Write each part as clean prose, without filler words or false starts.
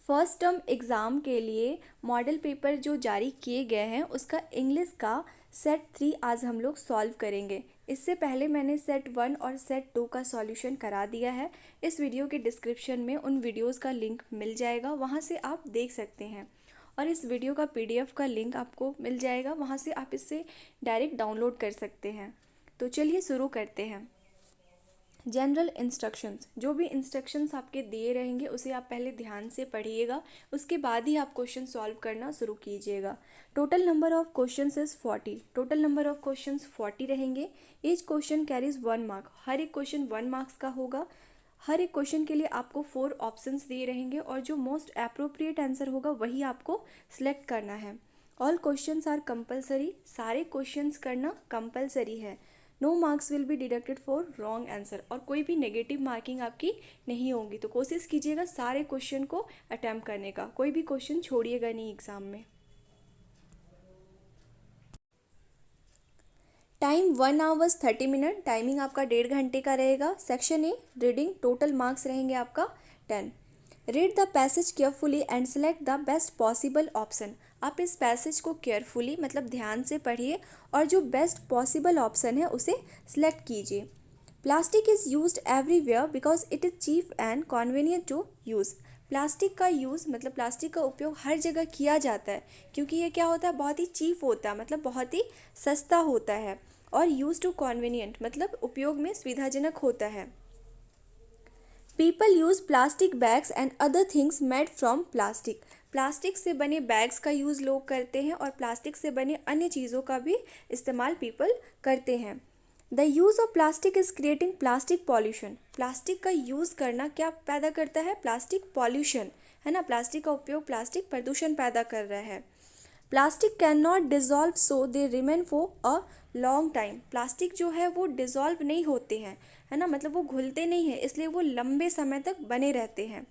First term exam के लिए model paper जो जारी किए गए हैं उसका इंग्लिश का सेट 3 आज हम लोग सॉल्व करेंगे। इससे पहले मैंने सेट 1 और सेट 2 का सॉल्यूशन करा दिया है। इस वीडियो के डिस्क्रिप्शन में उन वीडियोस का लिंक मिल जाएगा, वहां से आप देख सकते हैं। और इस वीडियो का पीडीएफ का लिंक आपको मिल जाएगा, वहां से आप इससे डायरेक्ट डाउनलोड कर सकते हैं। तो चलिए शुरू करते हैं। जनरल इंस्ट्रक्शंस, जो भी इंस्ट्रक्शंस आपके दिए रहेंगे उसे आप पहले ध्यान से पढ़िएगा, उसके बाद ही आप क्वेश्चन सॉल्व करना शुरू कीजिएगा। Total number of questions is 40। Total number of questions 40 रहेंगे। Each question carries 1 mark. हर एक क्वेश्चन 1 मार्क्स का होगा। हर एक क्वेश्चन के लिए आपको 4 ऑप्शंस दिए रहेंगे और जो मोस्ट अप्रोप्रिएट आंसर होगा वही आपको सिलेक्ट करना है। All questions are compulsory. सारे क्वेश्चंस करना कंपलसरी है। No marks will be deducted for wrong answer. और कोई भी नेगेटिव मार्किंग आपकी नहीं होगी। तो कोशिश कीजिएगा सारे क्वेश्चन को अटैम्प्ट करने का, कोई भी क्वेश्चन छोड़िएगा नहीं एग्जाम में। Time 1 hours 30 minute. टाइमिंग आपका 1.5 घंटे का रहेगा। Section A reading. Total marks रहेंगे आपका 10। Read the passage carefully and select the best possible option. आप इस पैसेज को केयरफुली मतलब ध्यान से पढ़िए और जो बेस्ट पॉसिबल ऑप्शन है उसे सिलेक्ट कीजिए। Plastic is used everywhere because it is cheap and convenient to use. Plastic का यूज़ मतलब प्लास्टिक का उपयोग हर जगह किया जाता है क्योंकि ये क्या होता है, बहुत ही चीप होता है, मतलब बहुत ही सस्ता होता है। और यूज टू कॉन्वीनियंट मतलब उपयोग में सुविधाजनक होता है। People use plastic bags and other things made from plastic. Plastic से बने बैग्स का यूज़ लोग करते हैं और प्लास्टिक से बने अन्य चीज़ों का भी इस्तेमाल पीपल करते हैं। The use of plastic is creating plastic pollution. Plastic का यूज़ करना क्या पैदा करता है? प्लास्टिक पॉल्यूशन, है ना। प्लास्टिक का उपयोग प्लास्टिक प्रदूषण पैदा कर रहा है। Plastic can not dissolve so they remain for a long time. Plastic जो है वो डिज़ोल्व नहीं होते हैं, है ना, मतलब वो घुलते नहीं हैं, इसलिए वो लंबे समय तक बने रहते हैं।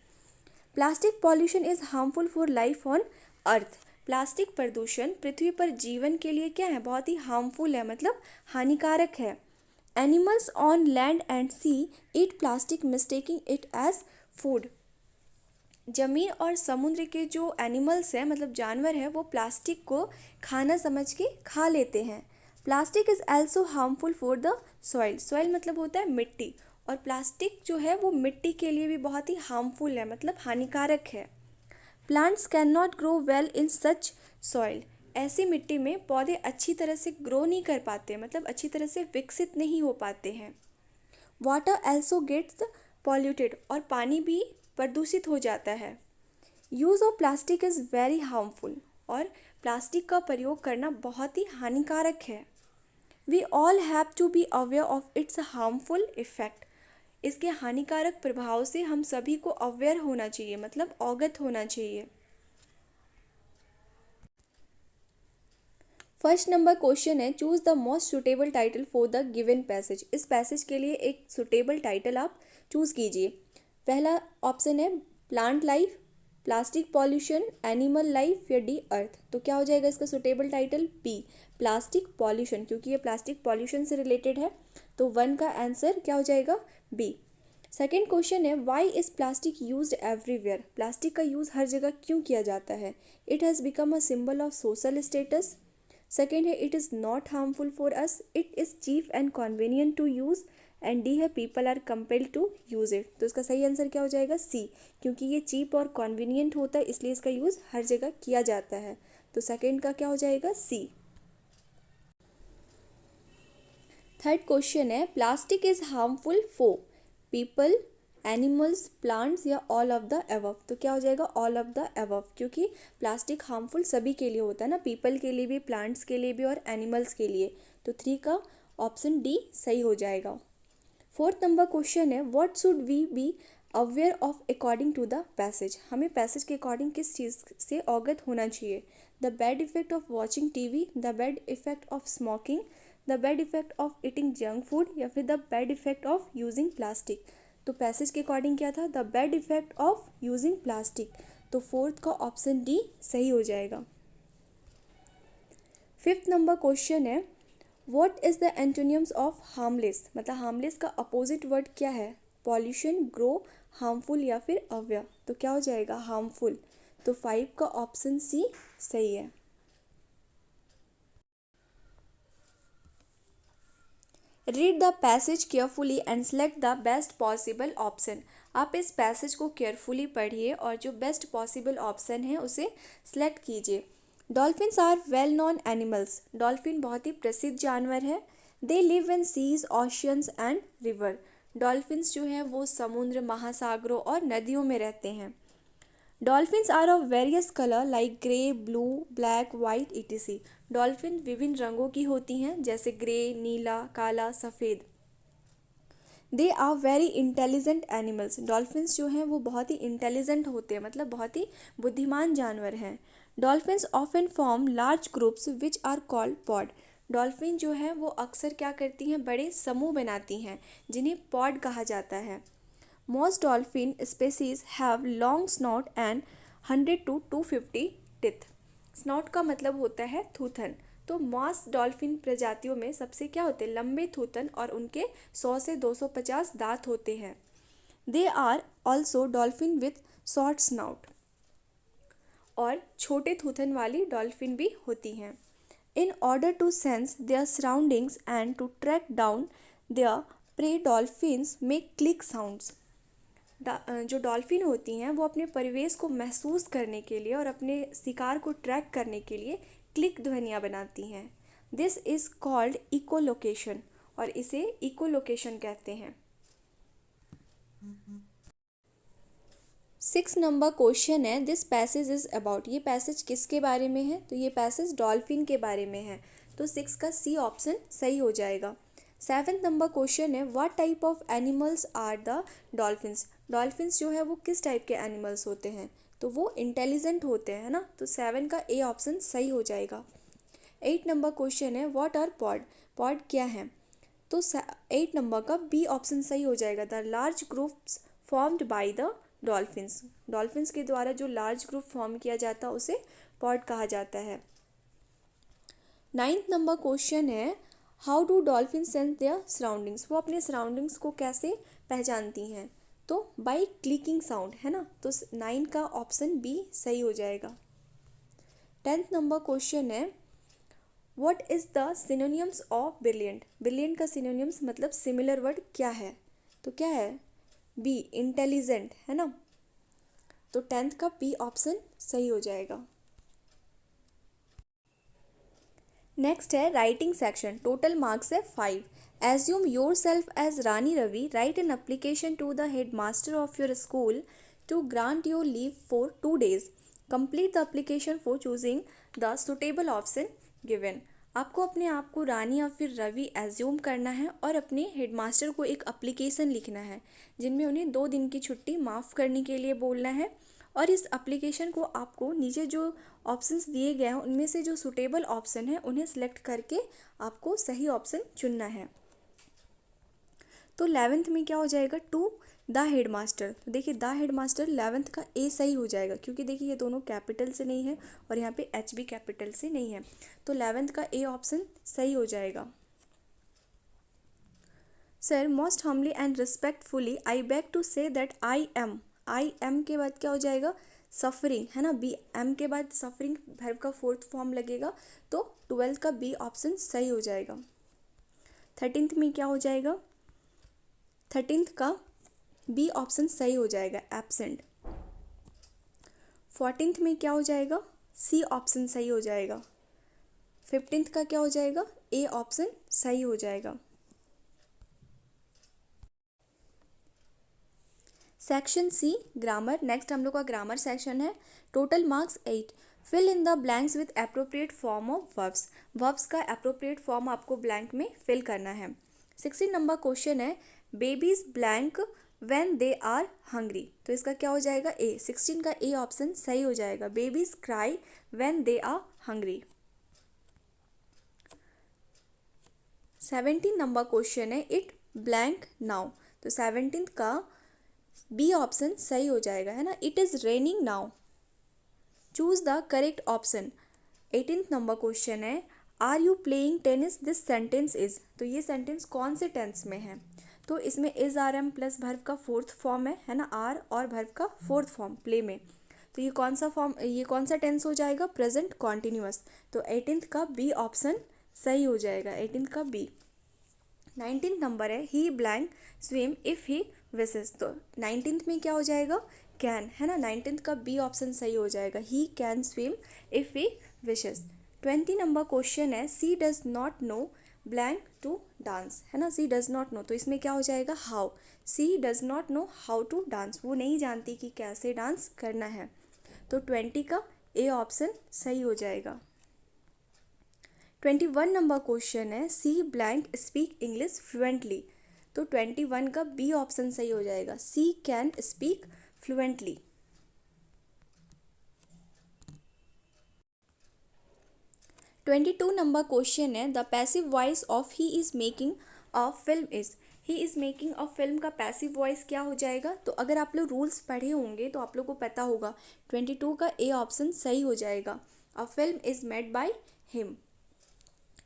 Plastic pollution is harmful for life on earth. Plastic प्रदूषण पृथ्वी पर जीवन के लिए क्या है? बहुत ही हार्मफुल है, मतलब हानिकारक है। Animals on land and sea eat plastic mistaking it as food. जमीन और समुद्र के जो एनिमल्स हैं मतलब जानवर हैं वो प्लास्टिक को खाना समझ के खा लेते हैं। Plastic is also harmful for the soil. Soil मतलब होता है मिट्टी, और प्लास्टिक जो है वो मिट्टी के लिए भी बहुत ही हार्मफुल है, मतलब हानिकारक है। Plants can not grow well in such soil. ऐसी मिट्टी में पौधे अच्छी तरह से ग्रो नहीं कर पाते, मतलब अच्छी तरह से विकसित नहीं हो पाते हैं। Water also gets polluted. और पानी भी प्रदूषित हो जाता है। Use of plastic is very harmful. और प्लास्टिक का प्रयोग करना बहुत ही हानिकारक है। We all have to be aware of its harmful effect. इसके हानिकारक प्रभाव से हम सभी को अवेयर होना चाहिए, मतलब अवगत होना चाहिए। फर्स्ट नंबर क्वेश्चन है, choose the most suitable title for the given passage. इस पैसेज के लिए एक सुटेबल टाइटल आप चूज कीजिए। पहला ऑप्शन है plant life, plastic pollution, animal life या डी अर्थ। तो क्या हो जाएगा इसका suitable title? B, plastic pollution, क्योंकि ये प्लास्टिक पॉल्यूशन से रिलेटेड है। तो 1 का आंसर क्या हो जाएगा? बी। सेकेंड क्वेश्चन है, why is plastic used everywhere. Plastic का यूज़ हर जगह क्यों किया जाता है? It has become a symbol of social status. Second है, it is not harmful for us, it is cheap and convenient to use. And D है, people are compelled to use it. तो इसका सही आंसर क्या हो जाएगा? सी, क्योंकि ये चीप और कॉन्वीनियंट होता है इसलिए इसका यूज़ हर जगह किया जाता है। तो सेकेंड का क्या हो जाएगा? सी। थर्ड क्वेश्चन है, plastic is harmful for people, animals, plants या ऑल ऑफ द अबव। तो क्या हो जाएगा? ऑल ऑफ द अबव, क्योंकि प्लास्टिक हार्मफुल सभी के लिए होता है ना, पीपल के लिए भी, प्लांट्स के लिए भी और एनिमल्स के लिए। तो 3 का ऑप्शन डी सही हो जाएगा। फोर्थ नंबर क्वेश्चन है, what should we be aware of according to the passage. हमें पैसेज के अकॉर्डिंग किस चीज़ से अवगत होना चाहिए? The bad effect of watching TV, the bad effect of smoking, the bad effect of eating junk food या फिर the bad effect of using plastic. तो पैसेज के अकॉर्डिंग क्या था? The bad effect of using plastic. तो fourth का option D सही हो जाएगा। फिफ्थ नंबर क्वेश्चन है, what is the एंटोनियम्स of harmless. मतलब हार्मलेस का अपोजिट वर्ड क्या है? पॉल्यूशन, ग्रो, हार्मफुल या फिर अव्यय, तो क्या हो जाएगा हार्मफुल। तो 5 का ऑप्शन सी सही है। Read the passage carefully and select the best possible option. आप इस पैसेज को केयरफुली पढ़िए और जो बेस्ट पॉसिबल ऑप्शन है उसे सेलेक्ट कीजिए। Dolphins are well known animals. Dolphin बहुत ही प्रसिद्ध जानवर है। They live in seas, oceans and river. Dolphins जो हैं वो समुद्र, महासागरों और नदियों में रहते हैं। Dolphins are of various colour like grey, blue, black, white etc। Dolphin विभिन्न रंगों की होती हैं जैसे ग्रे, नीला, काला, सफ़ेद। They are very intelligent animals. Dolphins जो हैं वो बहुत ही इंटेलिजेंट होते हैं, मतलब बहुत ही बुद्धिमान जानवर हैं। Dolphins often form large groups which are called pod. Dolphin जो है वो अक्सर क्या करती हैं, बड़े समूह बनाती हैं जिन्हें पॉड कहा जाता है। Most dolphin species have long snout and 100 to 250 teeth। Snout का मतलब होता है थूथन। तो मॉस डॉल्फिन प्रजातियों में सबसे क्या होते हैं, लंबे थूथन और उनके 100 से 250 दांत होते हैं। They are also dolphin with short snout. और छोटे थूथन वाली डॉल्फिन भी होती हैं। In order to sense their surroundings and to track down their prey, dolphins make click sounds. जो डॉल्फिन होती हैं वो अपने परिवेश को महसूस करने के लिए और अपने शिकार को ट्रैक करने के लिए क्लिक ध्वनियाँ बनाती हैं। दिस इज़ कॉल्ड इकोलोकेशन, और इसे इकोलोकेशन कहते हैं। 6 नंबर क्वेश्चन है, दिस पैसेज इज अबाउट। ये पैसेज किसके बारे में है, तो ये पैसेज डॉल्फिन के बारे में है। तो 6 का सी ऑप्शन सही हो जाएगा। 7 नंबर क्वेश्चन है, what type of animals are the dolphins. Dolphins जो है वो किस टाइप के एनिमल्स होते हैं, तो वो इंटेलिजेंट होते हैं ना। तो 7 का ए ऑप्शन सही हो जाएगा। 8 नंबर क्वेश्चन है, व्हाट आर पॉड। पॉड क्या है, तो 8 नंबर का बी ऑप्शन सही हो जाएगा। The large groups formed by the dolphins. Dolphins के द्वारा जो लार्ज ग्रुप फॉर्म किया जाता है उसे पॉड कहा जाता है। 9th नंबर क्वेश्चन है, how do dolphin sense their surroundings. वो अपने सराउंडिंग्स को कैसे पहचानती हैं, तो बाय क्लिकिंग साउंड, है ना। तो 9 का ऑप्शन बी सही हो जाएगा। 10th नंबर क्वेश्चन है, what is the synonyms of brilliant. Brilliant का सिनोनिम्स मतलब सिमिलर वर्ड क्या है, तो क्या है बी इंटेलिजेंट, है ना। तो 10th का बी ऑप्शन सही हो जाएगा। नेक्स्ट है राइटिंग सेक्शन। टोटल मार्क्स है 5। Assume yourself as Rani Ravi, write an application to the headmaster of your school to grant your leave for 2 days। Complete the application for choosing the suitable option given. आपको अपने आप को रानी या फिर Ravi assume करना है और अपने हेडमास्टर को एक एप्लीकेशन लिखना है जिनमें उन्हें 2 दिन की छुट्टी माफ़ करने के लिए बोलना है। और इस एप्लीकेशन को आपको नीचे जो ऑप्शंस दिए गए हैं उनमें से जो सुटेबल ऑप्शन है उन्हें सेलेक्ट करके आपको सही ऑप्शन चुनना है। तो 11th में क्या हो जाएगा, टू द हेडमास्टर। तो देखिए द हेडमास्टर 11th का ए सही हो जाएगा, क्योंकि देखिए ये दोनों कैपिटल से नहीं है और यहाँ पे एच भी कैपिटल से नहीं है। तो 11th का ए ऑप्शन सही हो जाएगा। Sir most humbly and respectfully I beg to say that I am के बाद क्या हो जाएगा, सफरिंग, है ना। बी एम के बाद सफरिंग वर्ब का 4th फॉर्म लगेगा। तो 12th का बी ऑप्शन सही हो जाएगा। 13th में क्या हो जाएगा, 13th का बी ऑप्शन सही हो जाएगा, एब्सेंट। 14th में क्या हो जाएगा, सी ऑप्शन सही हो जाएगा। 15th का क्या हो जाएगा, ए ऑप्शन सही हो जाएगा। Section C grammar. नेक्स्ट हम लोग का ग्रामर सेक्शन है। Total marks 8। Fill in the blanks with appropriate form of verbs. Verbs का अप्रोप्रिएट फॉर्म आपको ब्लैंक में फिल करना है। 16 नंबर क्वेश्चन है, babies blank when they are hungry. तो इसका क्या हो जाएगा, ए। 16 का ए ऑप्शन सही हो जाएगा। Babies cry when they are hungry. 17 number question है, इट ब्लैंक नाउ। तो 17th का बी ऑप्शन सही हो जाएगा, है ना। It is raining now. Choose the correct option. 18th number question है, are you playing tennis, this sentence is. तो ये सेंटेंस कौन से टेंस में है, तो इसमें is are am plus verb का फोर्थ फॉर्म है ना, आर और वर्ब का फोर्थ फॉर्म प्ले में। तो ये कौन सा फॉर्म, ये कौन सा टेंस हो जाएगा, प्रेजेंट कॉन्टिन्यूअस। तो 18th का बी ऑप्शन सही हो जाएगा, 18th का बी। 19th नंबर है he blank swim if he wishes. तो 19th में क्या हो जाएगा, कैन, है ना, 19th का बी ऑप्शन सही हो जाएगा, he can swim if he wishes. 20 number question है she does not know blank to dance, है ना, सी डज नॉट नो। तो इसमें क्या हो जाएगा, how, she does not know how to dance, वो नहीं जानती कि कैसे डांस करना है। तो 20 का ए ऑप्शन सही हो जाएगा। 21 नंबर क्वेश्चन है she blank speak English fluently. तो 21 का बी ऑप्शन सही हो जाएगा, she can speak fluently. 22 number question है the passive voice of he is making a film is. He is making a film का पैसिव वॉइस क्या हो जाएगा। तो अगर आप लोग रूल्स पढ़े होंगे तो आप लोग को पता होगा, 22 का ए ऑप्शन सही हो जाएगा, a film is made by him.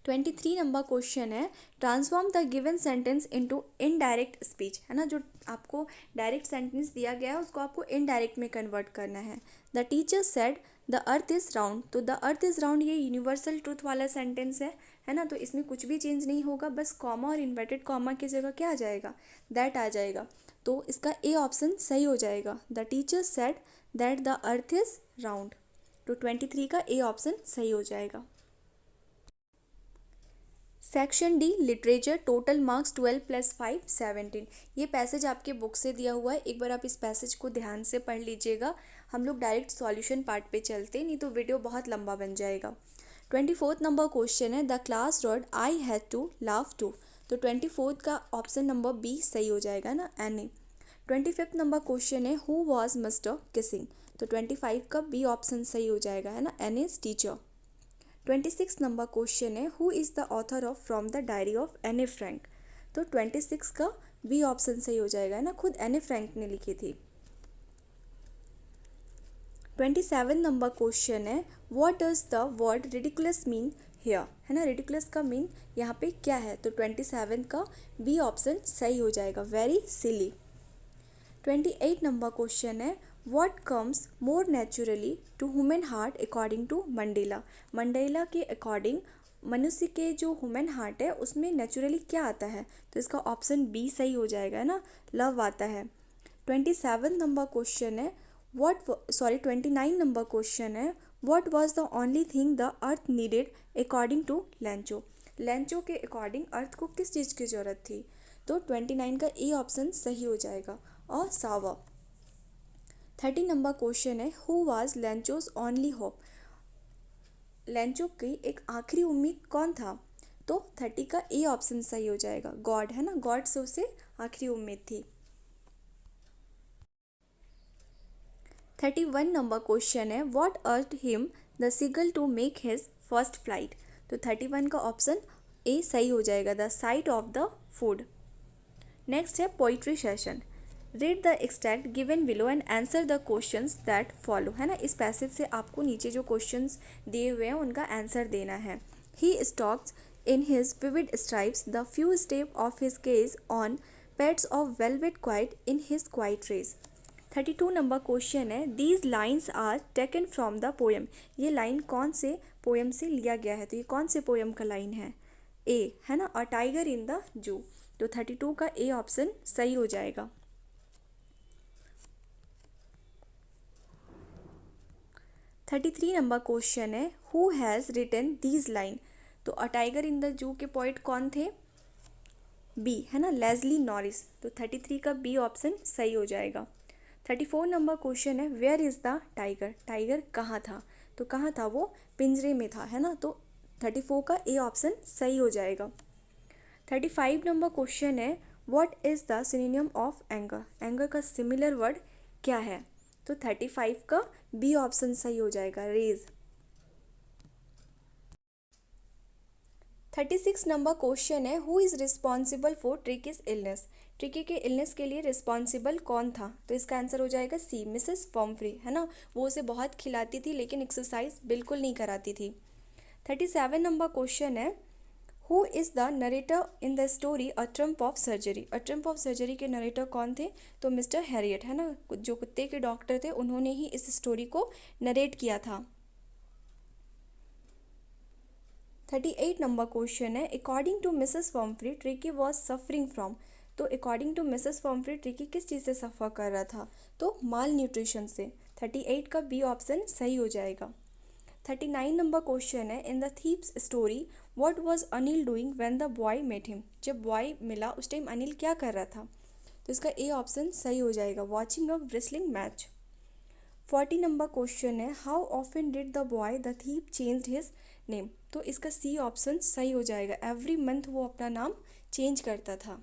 23 number question है transform the given sentence into indirect speech, है ना, जो आपको डायरेक्ट सेंटेंस दिया गया है उसको आपको इनडायरेक्ट में कन्वर्ट करना है। The teacher said the earth is round. तो द अर्थ इज राउंड ये यूनिवर्सल ट्रूथ वाला सेंटेंस है ना, तो इसमें कुछ भी चेंज नहीं होगा, बस कॉमा और इन्वर्टेड कॉमा की जगह क्या आ जाएगा, दैट आ जाएगा। तो इसका ए ऑप्शन सही हो जाएगा, the teacher said that the earth is round. तो 23 का ए ऑप्शन सही हो जाएगा। Section D literature, total marks 12 + 5 17। ये पैसेज आपके बुक से दिया हुआ है, एक बार आप इस पैसेज को ध्यान से पढ़ लीजिएगा। हम लोग डायरेक्ट सॉल्यूशन पार्ट पे चलते, नहीं तो वीडियो बहुत लंबा बन जाएगा। 24th नंबर क्वेश्चन है the class roared I had to laugh too. तो 24th का ऑप्शन नंबर बी सही हो जाएगा ना, an a. 25th number question है हु वॉज मिस्टर किसिंग। तो 25 का बी ऑप्शन सही हो जाएगा, है ना, an is teacher. 26 number question है who is the author of from the diary of Anne Frank. तो 26 का बी ऑप्शन सही हो जाएगा, है ना, खुद एने फ्रैंक ने लिखी थी। 27 नंबर क्वेश्चन है what does the word ridiculous mean here, है ना, रिडिकुलस का मीन यहाँ पे क्या है। तो 27 का बी ऑप्शन सही हो जाएगा, वेरी सिली। 28 नंबर क्वेश्चन है what comes more naturally to human heart according to Mandela. Mandela के अकॉर्डिंग मनुष्य के जो ह्यूमन हार्ट है उसमें नेचुरली क्या आता है। तो इसका ऑप्शन बी सही हो जाएगा, है ना, लव आता है। 27 नंबर क्वेश्चन है 29 नंबर क्वेश्चन है what was the only thing the earth needed according to Lencho. Lencho के अकॉर्डिंग अर्थ को किस चीज़ की ज़रूरत थी। तो 29 का ए ऑप्शन सही हो जाएगा, और सावा। 30 नंबर क्वेश्चन है who was Lencho's only hope. Lencho की एक आखिरी उम्मीद कौन था। तो 30 का ए ऑप्शन सही हो जाएगा, गॉड, है ना, गॉड से उसे आखिरी उम्मीद थी। 31 नंबर क्वेश्चन है what urged him the seagull to make his first flight. तो 31 का ऑप्शन ए सही हो जाएगा, the sight of the food. Next है poetry session, read the extract given below and answer the questions that follow, है ना, इस passage से आपको नीचे जो क्वेश्चंस दिए हुए हैं उनका आंसर देना है। He stalks in his vivid stripes the few step of his cage on pads of velvet quiet in his quiet rage. 32 number question है these lines are taken from the poem. ये line कौन से poem से लिया गया है। तो ये कौन से पोएम का लाइन है, ए, है ना, a tiger in the zoo. तो 32 का ए ऑप्शन सही हो जाएगा। 33 नंबर क्वेश्चन है who has written these line. तो a tiger in the zoo के पोइट कौन थे, बी, है ना, लेस्ली नॉरिस। तो 33 का बी ऑप्शन सही हो जाएगा। 34 नंबर क्वेश्चन है where is the tiger. Tiger कहाँ था। तो कहाँ था वो, पिंजरे में था, है ना, तो 34 का ए ऑप्शन सही हो जाएगा। 35 नंबर क्वेश्चन है what is the synonym of anger. Anger का सिमिलर वर्ड क्या है। तो 35 का बी ऑप्शन सही हो जाएगा, रेज। 36 नंबर क्वेश्चन है who is responsible for ट्रिकीज illness. Tricky के इलनेस के लिए रिस्पॉन्सिबल कौन था। तो इसका आंसर हो जाएगा सी, मिसेस पम्फ्री, है ना, वो उसे बहुत खिलाती थी लेकिन एक्सरसाइज बिल्कुल नहीं कराती थी। 37 नंबर क्वेश्चन है who is the narrator in the story a Trump of surgery. A Trump of surgery के नरेटर कौन थे? तो मिस्टर हैरियट, है ना, जो कुत्ते के डॉक्टर थे उन्होंने ही इस स्टोरी को नरेट किया था। 38 नंबर क्वेश्चन है, according to Mrs Pumphrey Tricki was suffering from. तो according to Mrs Pumphrey Tricki किस चीज़ से सफ़र कर रहा था? तो माल न्यूट्रिशन से। 38 का बी ऑप्शन सही हो जाएगा। 39 नंबर क्वेश्चन है, in the thief's story what was Anil doing when the boy met him. जब बॉय मिला उस टाइम अनिल क्या कर रहा था? तो इसका ए ऑप्शन सही हो जाएगा, watching a wrestling match. 40 number question है, how often did the boy the thief changed his name. तो इसका सी ऑप्शन सही हो जाएगा, एवरी मंथ वो अपना नाम चेंज करता था।